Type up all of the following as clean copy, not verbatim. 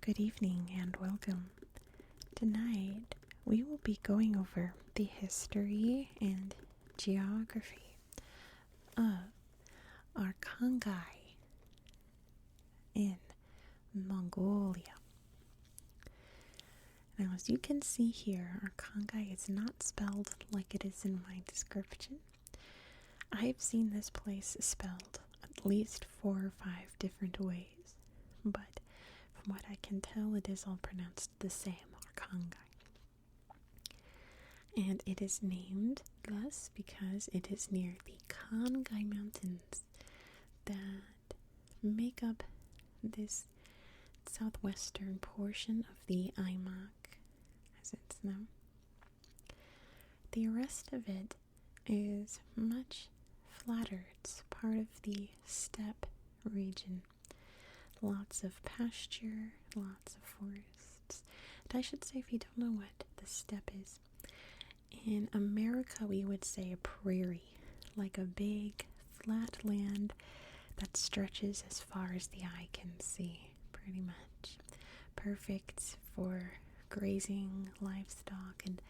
Good evening and welcome. Tonight we will be going over the history and geography of Arkhangai in Mongolia. Now, as you can see here, Arkhangai is not spelled like it is in my description. I have seen this place spelled at least 4 or 5 different ways, but from what I can tell, it is all pronounced the same, Arkhangai. And it is named thus because it is near the Khangai Mountains that make up this southwestern portion of the Aimak, as it's known. The rest of it is much flatter. It's part of the steppe region. Lots of pasture, lots of forests. And I should say, if you don't know what the steppe is, in America we would say a prairie, like a big flat land that stretches as far as the eye can see, pretty much. Perfect for grazing livestock and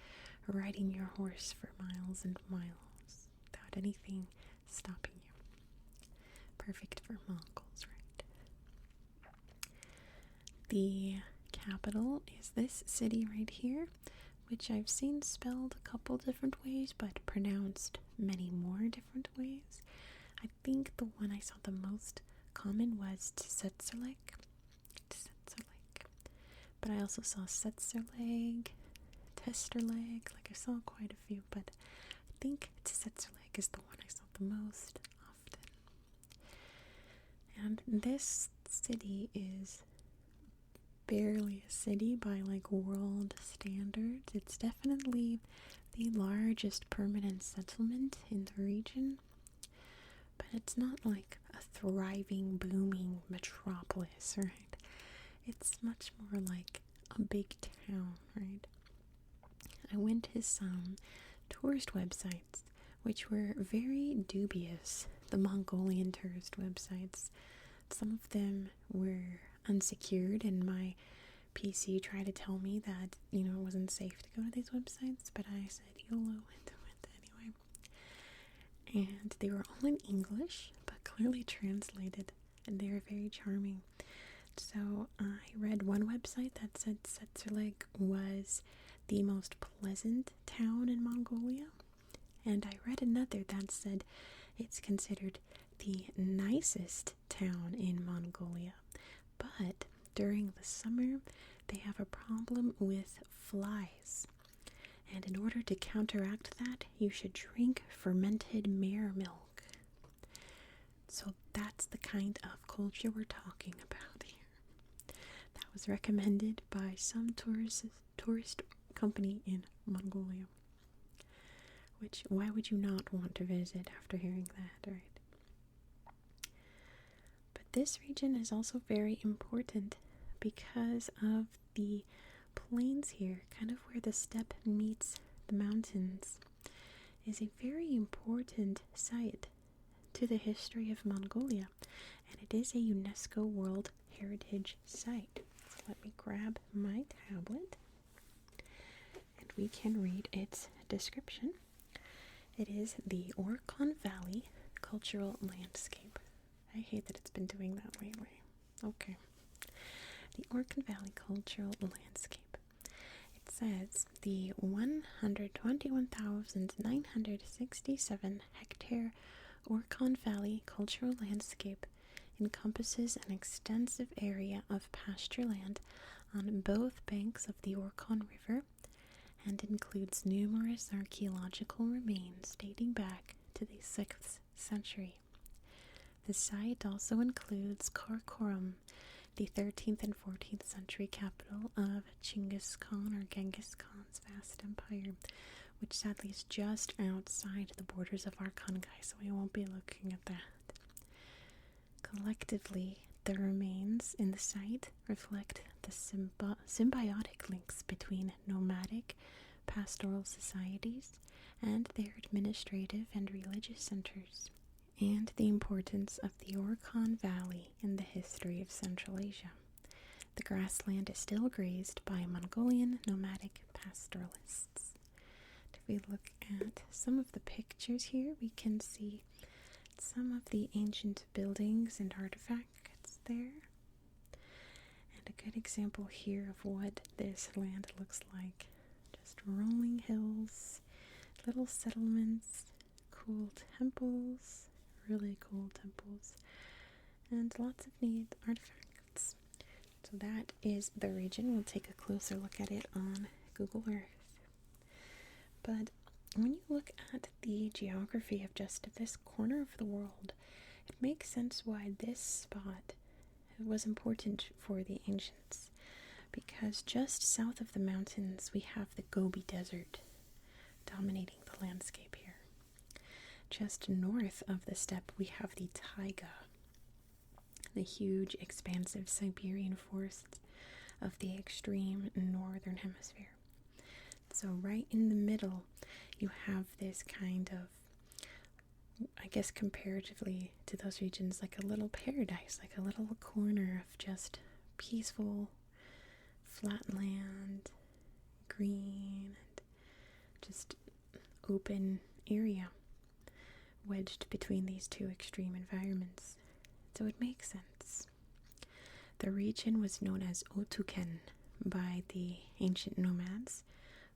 riding your horse for miles and miles without anything stopping you. Perfect for Mongols, right? The capital is this city right here, which I've seen spelled a couple different ways, but pronounced many more different ways. I think the one I saw the most common was Tsetserleg. But I also saw Setserleg, Testerleg, like I saw quite a few, but I think Tsetserleg is the one I saw the most often. And this city is barely a city by like world standards. It's definitely the largest permanent settlement in the region, but it's not like a thriving, booming metropolis, right? It's much more like a big town, right? I went to some tourist websites which were very dubious, the Mongolian tourist websites. Some of them were unsecured, and my PC tried to tell me that, it wasn't safe to go to these websites, but I said YOLO and went anyway. And they were all in English, but clearly translated, and they were very charming. So I read one website that said Setserleg was the most pleasant town in Mongolia, and I read another that said it's considered the nicest town in Mongolia. But during the summer, they have a problem with flies. And in order to counteract that, you should drink fermented mare milk. So that's the kind of culture we're talking about here. That was recommended by some tourist company in Mongolia. Which, why would you not want to visit after hearing that, right? But this region is also very important because of the plains here, kind of where the steppe meets the mountains, is a very important site to the history of Mongolia, and it is a UNESCO World Heritage Site. So let me grab my tablet and we can read its description. It is the Arkhangai Valley Cultural Landscape. I hate that it's been doing that lately. Okay. The Arkhangai Valley Cultural Landscape. It says the 121,967 hectare Arkhangai Valley Cultural Landscape encompasses an extensive area of pasture land on both banks of the Arkhan River and includes numerous archaeological remains dating back to the 6th century. The site also includes Karakorum, the 13th and 14th century capital of Genghis Khan or Genghis Khan's vast empire, which sadly is just outside the borders of Arkhangai, so we won't be looking at that. Collectively, the remains in the site reflect the symbiotic links between nomadic pastoral societies and their administrative and religious centers, and the importance of the Arkhangai Valley in the history of Central Asia. The grassland is still grazed by Mongolian nomadic pastoralists. If we look at some of the pictures here, we can see some of the ancient buildings and artifacts there. And a good example here of what this land looks like. Just rolling hills, little settlements, cool temples, really cool temples, and lots of neat artifacts. So that is the region. We'll take a closer look at it on Google Earth. But when you look at the geography of just this corner of the world, it makes sense why this spot was important for the ancients. Because just south of the mountains, we have the Gobi Desert dominating the landscape here. Just north of the steppe, we have the taiga, the huge, expansive Siberian forests of the extreme northern hemisphere. So right in the middle, you have this kind of, I guess comparatively to those regions, like a little paradise, like a little corner of just peaceful, flat land, green, and just open area wedged between these two extreme environments. So it makes sense. The region was known as Otuken by the ancient nomads,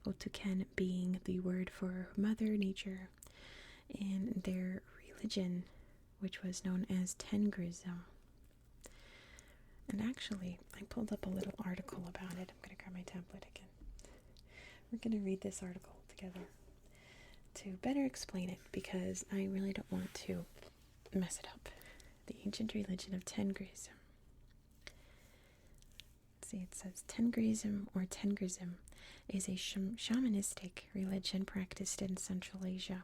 Otuken being the word for Mother Nature in their religion, which was known as Tengrism. And actually, I pulled up a little article about it. I'm going to grab my tablet again. We're going to read this article together to better explain it, because I really don't want to mess it up. The ancient religion of Tengrism. See, it says Tengrism or Tengrism is a shamanistic religion practiced in Central Asia.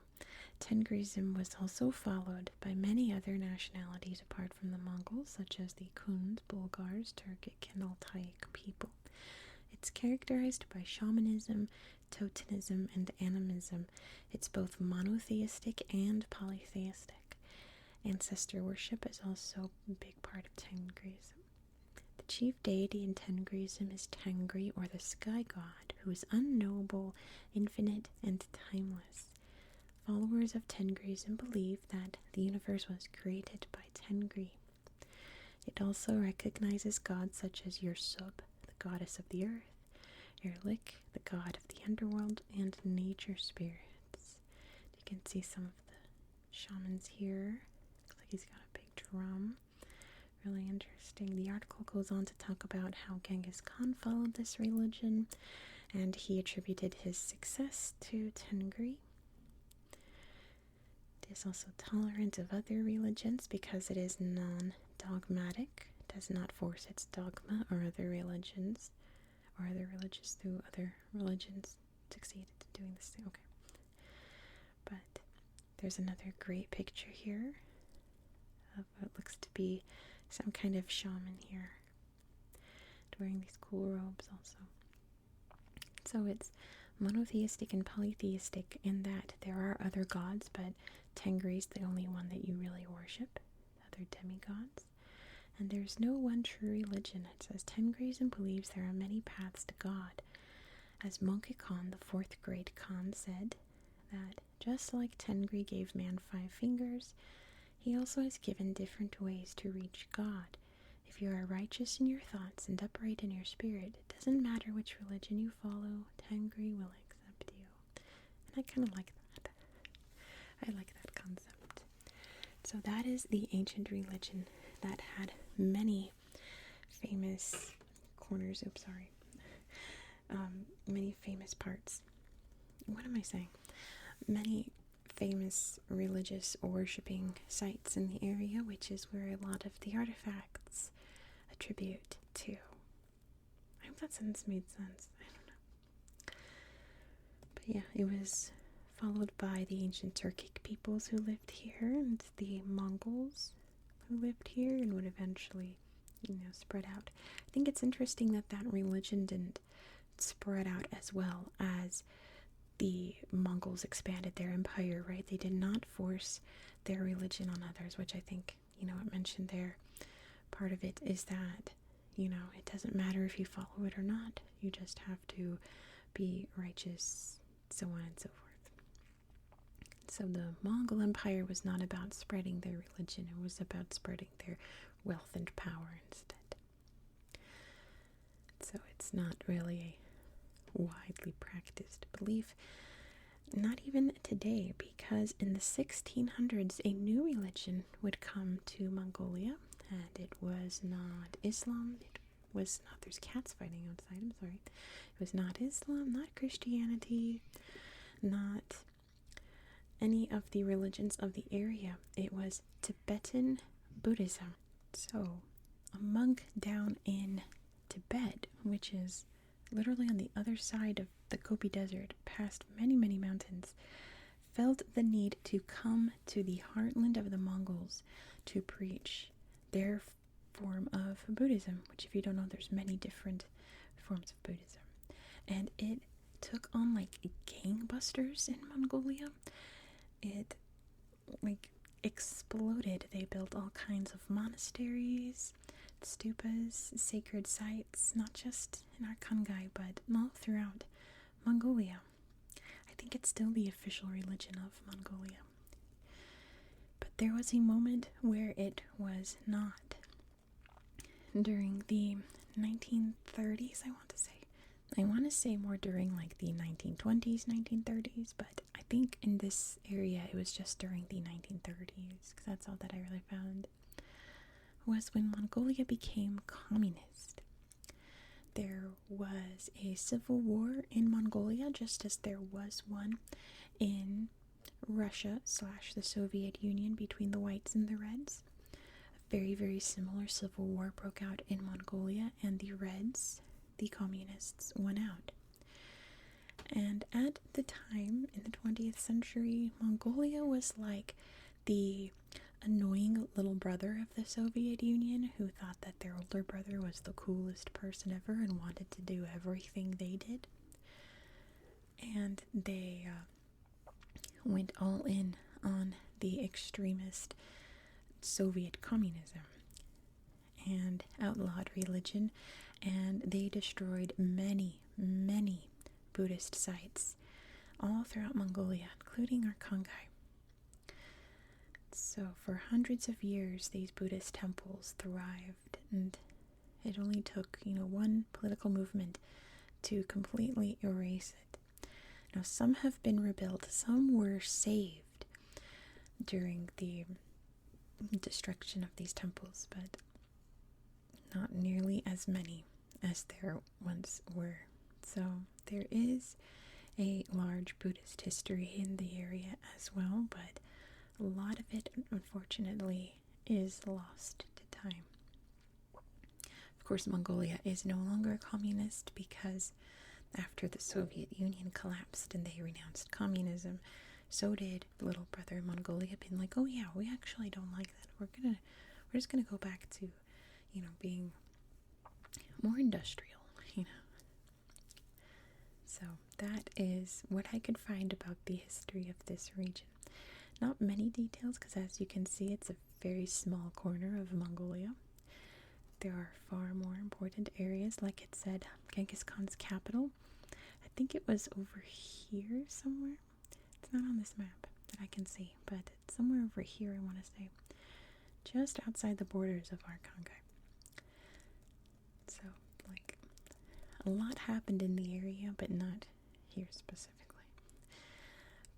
Tengrism was also followed by many other nationalities apart from the Mongols, such as the Kunds, Bulgars, Turkic, and Altaic people. It's characterized by shamanism, totemism, and animism. It's both monotheistic and polytheistic. Ancestor worship is also a big part of Tengrism. The chief deity in Tengrism is Tengri, or the sky god, who is unknowable, infinite, and timeless. Followers of Tengrism believe that the universe was created by Tengri. It also recognizes gods such as Yursub, the goddess of the earth, Erlik, the god of the underworld, and nature spirits. You can see some of the shamans here. Looks like he's got a big drum. Really interesting. The article goes on to talk about how Genghis Khan followed this religion, and he attributed his success to Tengri. It is also tolerant of other religions because it is non-dogmatic, does not force its dogma or other religions, or other religious through other religions succeeded in doing this thing. Okay. But there's another great picture here of what looks to be some kind of shaman here, wearing these cool robes also. So it's monotheistic and polytheistic in that there are other gods, but Tengri's the only one that you really worship, other demigods. And there's no one true religion. It says Tengrism believes there are many paths to God. As Monkey Khan, the fourth great Khan, said that just like Tengri gave man 5 fingers, he also has given different ways to reach God. If you are righteous in your thoughts and upright in your spirit, it doesn't matter which religion you follow, Tengri will accept you. And I kind of like that. I like that concept. So that is the ancient religion that had many famous corners. Many famous parts. What am I saying? Many famous religious or worshipping sites in the area, which is where a lot of the artifacts attribute to. I hope that sentence made sense. I don't know. But yeah, it was followed by the ancient Turkic peoples who lived here, and the Mongols who lived here, and would eventually, spread out. I think it's interesting that that religion didn't spread out as well as the Mongols expanded their empire, right? They did not force their religion on others, which I think, it mentioned there. Part of it is that, it doesn't matter if you follow it or not. You just have to be righteous, so on and so forth. So the Mongol Empire was not about spreading their religion, it was about spreading their wealth and power instead. So it's not really a widely practiced belief, not even today, because in the 1600s a new religion would come to Mongolia, and it was not Islam. It was not, there's cats fighting outside, I'm sorry. It was not Islam, not Christianity, not any of the religions of the area. It was Tibetan Buddhism. So a monk down in Tibet, which is literally on the other side of the Gobi Desert, past many, many mountains, felt the need to come to the heartland of the Mongols to preach their form of Buddhism, which, if you don't know, there's many different forms of Buddhism. And it took on like gangbusters in Mongolia. It like exploded. They built all kinds of monasteries, stupas, sacred sites, not just in Arkhangai, but all throughout Mongolia. I think it's still the official religion of Mongolia. But there was a moment where it was not. During the 1930s, I want to say. I want to say more during like the 1920s, 1930s, but I think in this area it was just during the 1930s, because that's all that I really found, was when Mongolia became communist. There was a civil war in Mongolia, just as there was one in Russia / the Soviet Union between the whites and the reds. A very, very similar civil war broke out in Mongolia, and the reds, the communists, won out. And at the time, in the 20th century, Mongolia was like the annoying little brother of the Soviet Union who thought that their older brother was the coolest person ever and wanted to do everything they did. And they went all in on the extremist Soviet communism and outlawed religion, and they destroyed many, many Buddhist sites all throughout Mongolia, including Arkhangai. So for hundreds of years, these Buddhist temples thrived, and it only took, one political movement to completely erase it. Now, some have been rebuilt, some were saved during the destruction of these temples, but not nearly as many as there once were. So there is a large Buddhist history in the area as well, but a lot of it, unfortunately, is lost to time. Of course, Mongolia is no longer communist because after the Soviet Union collapsed and they renounced communism, so did little brother Mongolia, being like, oh yeah, we actually don't like that. We're just gonna go back to, being more industrial, So that is what I could find about the history of this region. Not many details, because as you can see, it's a very small corner of Mongolia. There are far more important areas. Like it said, Genghis Khan's capital, I think it was over here somewhere. It's not on this map that I can see, but it's somewhere over here, I want to say. Just outside the borders of Arkhangai. So, a lot happened in the area, but not here specifically.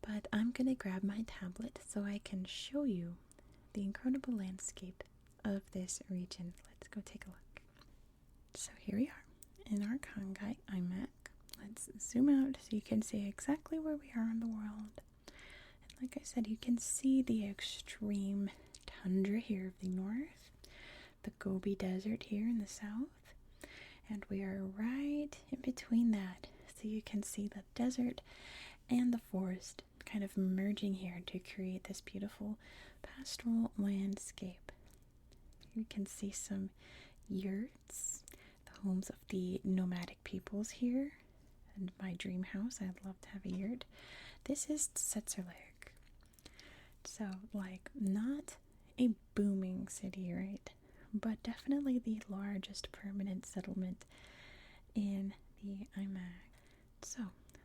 But I'm going to grab my tablet so I can show you the incredible landscape of this region. Let's go take a look. So here we are in Arkhangai, Imak. Let's zoom out so you can see exactly where we are in the world. And like I said, you can see the extreme tundra here of the north, the Gobi Desert here in the south, and we are right in between that. So you can see the desert and the forest kind of merging here to create this beautiful pastoral landscape. You can see some yurts, the homes of the nomadic peoples here, and my dream house. I'd love to have a yurt. This is Tsetserleg. So, not a booming city, right? but definitely the largest permanent settlement in the IMAG. So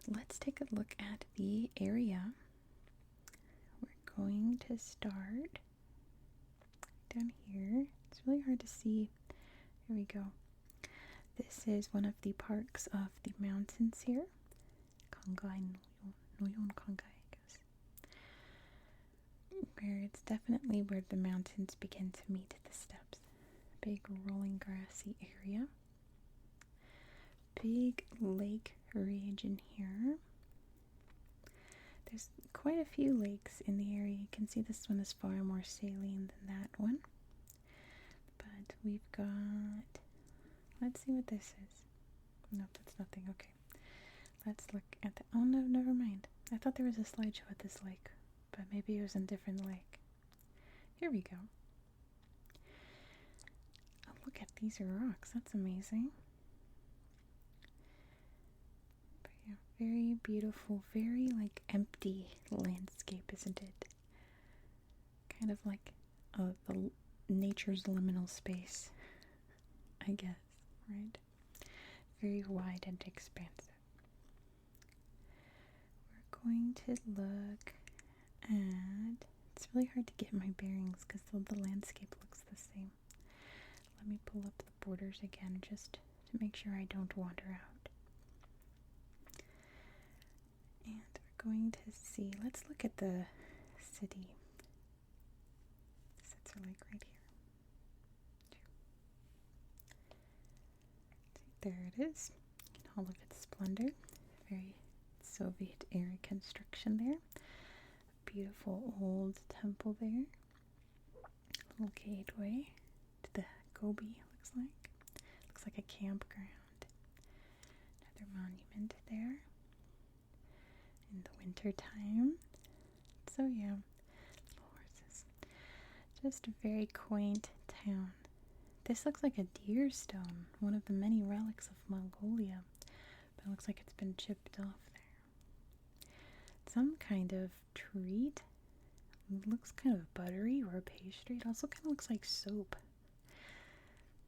let's take a look at the area. We're going to start down here. It's really hard to see. Here we go. This is one of the parks of the mountains here. Arkhangai, Arkhangai, I guess. Where it's definitely where the mountains begin to meet the steppes. Big rolling grassy area. Big lake region here. There's quite a few lakes in the area. You can see this one is far more saline than that one. But we've got, let's see what this is. Nope, that's nothing. Okay. Let's look at the, oh no, never mind. I thought there was a slideshow at this lake, but maybe it was a different lake. Here we go. Oh, look at these rocks. That's amazing. But yeah, very beautiful, very like empty landscape, isn't it? Kind of like the nature's liminal space, I guess, right? Very wide and expansive. We're going to look at, it's really hard to get my bearings because the landscape looks the same. Let me pull up the borders again just to make sure I don't wander out. And we're going to see, let's look at the city. Sits are like right here. There it is, in all of its splendor. Very Soviet era construction there. Beautiful old temple there. Little gateway to the Gobi, looks like. Looks like a campground. Another monument there. In the winter time. So yeah, little horses. Just a very quaint town. This looks like a deer stone, one of the many relics of Mongolia, but it looks like it's been chipped off there. Some kind of treat. It looks kind of buttery or a pastry. It also kind of looks like soap.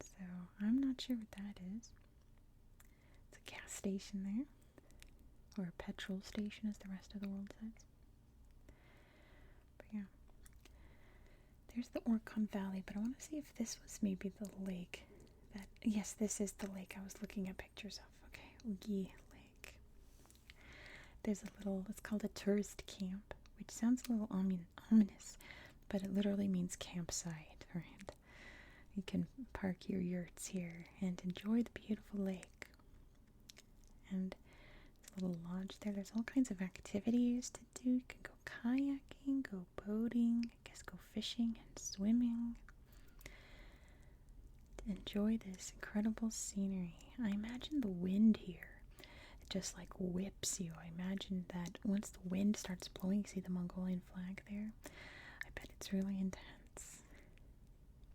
So I'm not sure what that is. It's a gas station there, or a petrol station as the rest of the world says. But yeah. There's the Arkhangai Valley, but I want to see if this was maybe the lake. Yes, this is the lake I was looking at pictures of. Okay, Ugi Lake. There's a little, it's called a tourist camp, which sounds a little ominous, but it literally means campsite, right? You can park your yurts here and enjoy the beautiful lake. And there's a little lodge there. There's all kinds of activities to do. You can go kayaking, go boating, I guess go fishing and swimming. Enjoy this incredible scenery. I imagine the wind here, it just like whips you. I imagine that once the wind starts blowing, you see the Mongolian flag there. I bet it's really intense.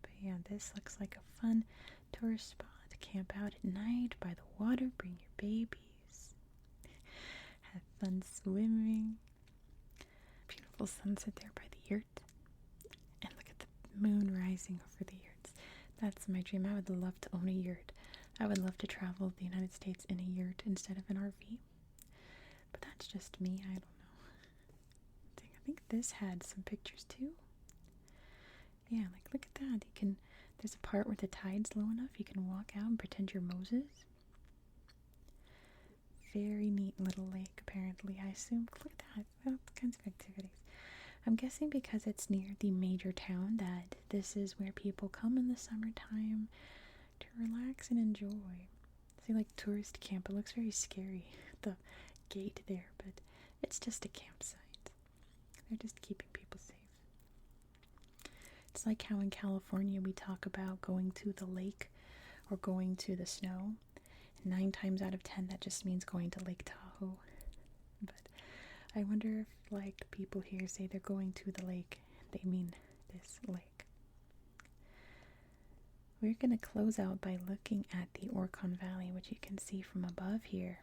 But yeah, this looks like a fun tourist spot to camp out at night by the water, bring your babies, have fun swimming. Beautiful sunset there by the yurt. And look at the moon rising over the yurts. That's my dream. I would love to own a yurt. I would love to travel the United States in a yurt instead of an RV. But that's just me. I don't know. I think this had some pictures too. Yeah, like look at that. There's a part where the tide's low enough you can walk out and pretend you're Moses. Very neat little lake, apparently, I assume. Look at that. All kinds of activities. I'm guessing because it's near the major town that this is where people come in the summertime to relax and enjoy. See, like tourist camp. It looks very scary, the gate there, but it's just a campsite. They're just keeping people safe. It's like how in California we talk about going to the lake or going to the snow. 9 times out of 10 that just means going to Lake Tahoe. But I wonder if like people here say they're going to the lake, they mean this lake. We're going to close out by looking at the Arkhangai Valley, which you can see from above here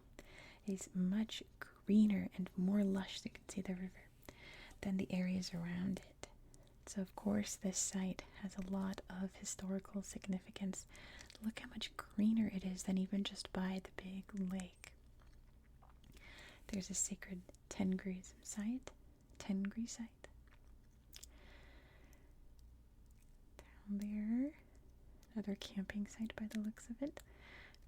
is much greener and more lush, so you can see the river, than the areas around it. So of course this site has a lot of historical significance. Look how much greener it is than even just by the big lake. There's a sacred Tengri site. Down there, another camping site by the looks of it.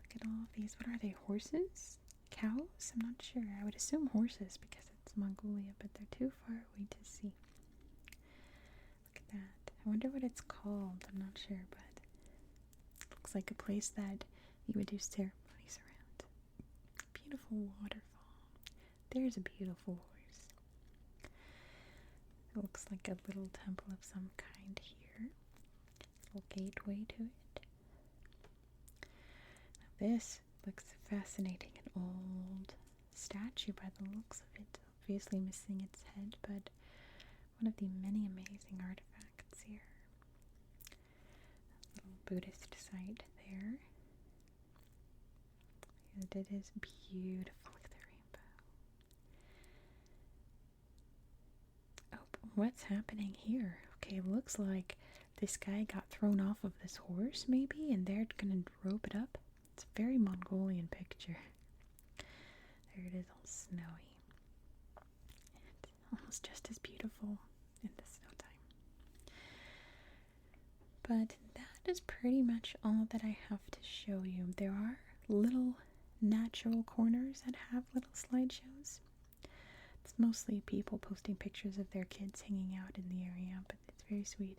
Look at all of these. What are they? Horses? Cows? I'm not sure. I would assume horses because it's Mongolia, but they're too far away to see. Look at that. I wonder what it's called. I'm not sure, but it looks like a place that you would do ceremonies around. Beautiful waterfall. There's a beautiful horse. It looks like a little temple of some kind here. Little gateway to it. Now this looks fascinating. An old statue by the looks of it. Obviously missing its head, but one of the many amazing artifacts here. A little Buddhist site there. And it is beautiful. Look at the rainbow. Oh, what's happening here? Okay, looks like this guy got thrown off of this horse, maybe, and they're gonna rope it up. It's a very Mongolian picture. There it is, all snowy. And almost just as beautiful in the snow time. But that is pretty much all that I have to show you. There are little natural corners that have little slideshows. It's mostly people posting pictures of their kids hanging out in the area, but it's very sweet.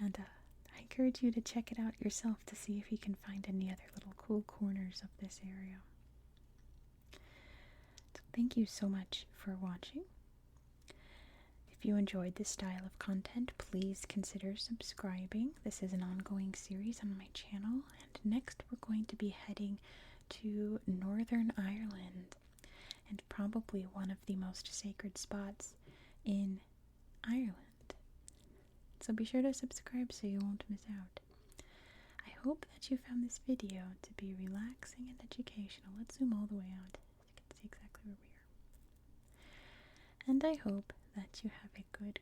And I encourage you to check it out yourself to see if you can find any other little cool corners of this area. So thank you so much for watching. If you enjoyed this style of content, please consider subscribing. This is an ongoing series on my channel, and next we're going to be heading to Northern Ireland, and probably one of the most sacred spots in Ireland. So be sure to subscribe so you won't miss out. I hope that you found this video to be relaxing and educational. Let's zoom all the way out so you can see exactly where we are. And I hope that you have a good